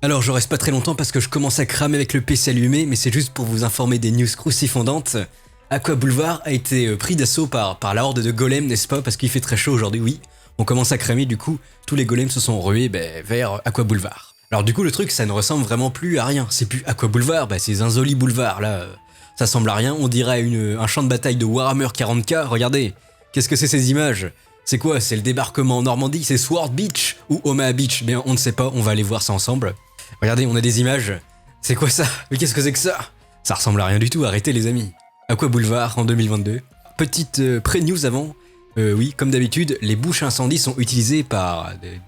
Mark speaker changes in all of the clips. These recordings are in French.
Speaker 1: Alors je reste pas très longtemps parce que je commence à cramer avec le PC allumé, mais c'est juste pour vous informer des news crucifondantes. Aqua Boulevard a été pris d'assaut par la horde de golems, n'est-ce pas? Parce qu'il fait très chaud aujourd'hui, oui. On commence à cramer, du coup, tous les golems se sont rués vers Aqua Boulevard. Alors du coup, le truc, ça ne ressemble vraiment plus à rien. C'est plus Aqua Boulevard, c'est Zinzoli Boulevard, là. Ça semble à rien, on dirait un champ de bataille de Warhammer 40k, regardez. Qu'est-ce que c'est ces images? C'est quoi? C'est le débarquement en Normandie? C'est Sword Beach ou Omaha Beach? Mais on ne sait pas, on va aller voir ça ensemble. Regardez, on a des images. C'est quoi ça? Mais qu'est-ce que c'est que ça? Ça ressemble à rien du tout, arrêtez les amis. Aqua Boulevard en 2022. Petite pré-news avant. Oui, comme d'habitude, les bouches à incendie sont utilisées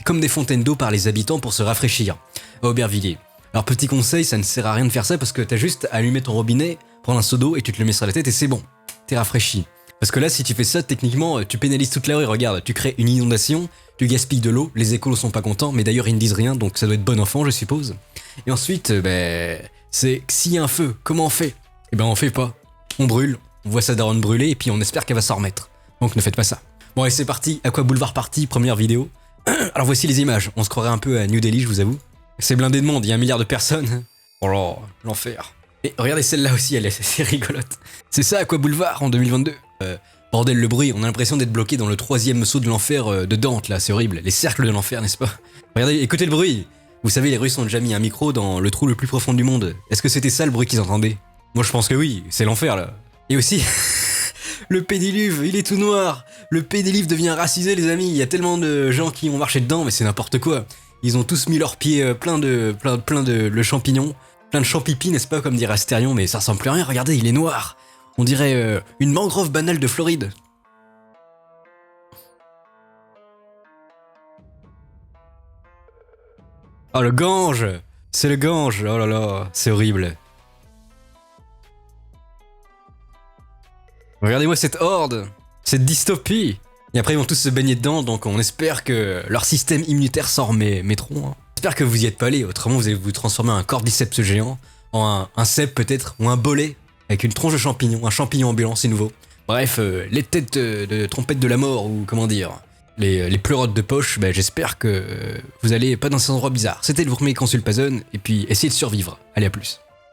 Speaker 1: comme des fontaines d'eau par les habitants pour se rafraîchir à Aubervilliers. Alors petit conseil, ça ne sert à rien de faire ça parce que t'as juste à allumer ton robinet, prendre un seau d'eau et tu te le mets sur la tête et c'est bon. T'es rafraîchi. Parce que là, si tu fais ça, techniquement, tu pénalises toute la rue. Regarde, tu crées une inondation, tu gaspilles de l'eau, les écolos sont pas contents, mais d'ailleurs ils ne disent rien, donc ça doit être bon enfant, je suppose. Et ensuite, c'est s'il y a un feu, comment on fait? Eh ben on fait pas. On brûle, on voit sa daronne brûler et puis on espère qu'elle va s'en remettre. Donc ne faites pas ça. Bon allez, c'est parti, Aqua Boulevard party, première vidéo. Alors voici les images, on se croirait un peu à New Delhi, je vous avoue. C'est blindé de monde, il y a 1 milliard de personnes. Oh là, l'enfer. Et regardez celle-là aussi, elle est assez rigolote. C'est ça Aqua Boulevard en 2022. Bordel le bruit, on a l'impression d'être bloqué dans le 3e saut de l'enfer de Dante là, c'est horrible. Les cercles de l'enfer, n'est-ce pas? Regardez, écoutez le bruit. Vous savez, les Russes ont déjà mis un micro dans le trou le plus profond du monde. Est-ce que c'était ça le bruit qu'ils entendaient? Moi je pense que oui, c'est l'enfer là. Et aussi, le pédiluve, il est tout noir. Le pédiluve devient racisé les amis, il y a tellement de gens qui ont marché dedans, mais c'est n'importe quoi. Ils ont tous mis leurs pieds plein de le champignon, plein de champipi, n'est-ce pas, comme dirait Astérion, mais ça ressemble plus à rien, regardez, il est noir. On dirait une mangrove banale de Floride. Oh le Gange! C'est le Gange, oh là là, c'est horrible. Regardez-moi cette horde, cette dystopie. Et après ils vont tous se baigner dedans, donc on espère que leur système immunitaire s'en remettront. Hein. J'espère que vous y êtes pas allés, autrement vous allez vous transformer en un cordyceps géant, en un cèpe peut-être, ou un bolet, avec une tronche de champignon, un champignon ambulant, c'est nouveau. Bref, les têtes de trompette de la mort, ou comment dire, les pleurotes de poche, j'espère que vous allez pas dans ces endroits bizarres. C'était le premier Consul Pazone, et puis essayez de survivre. Allez, à plus.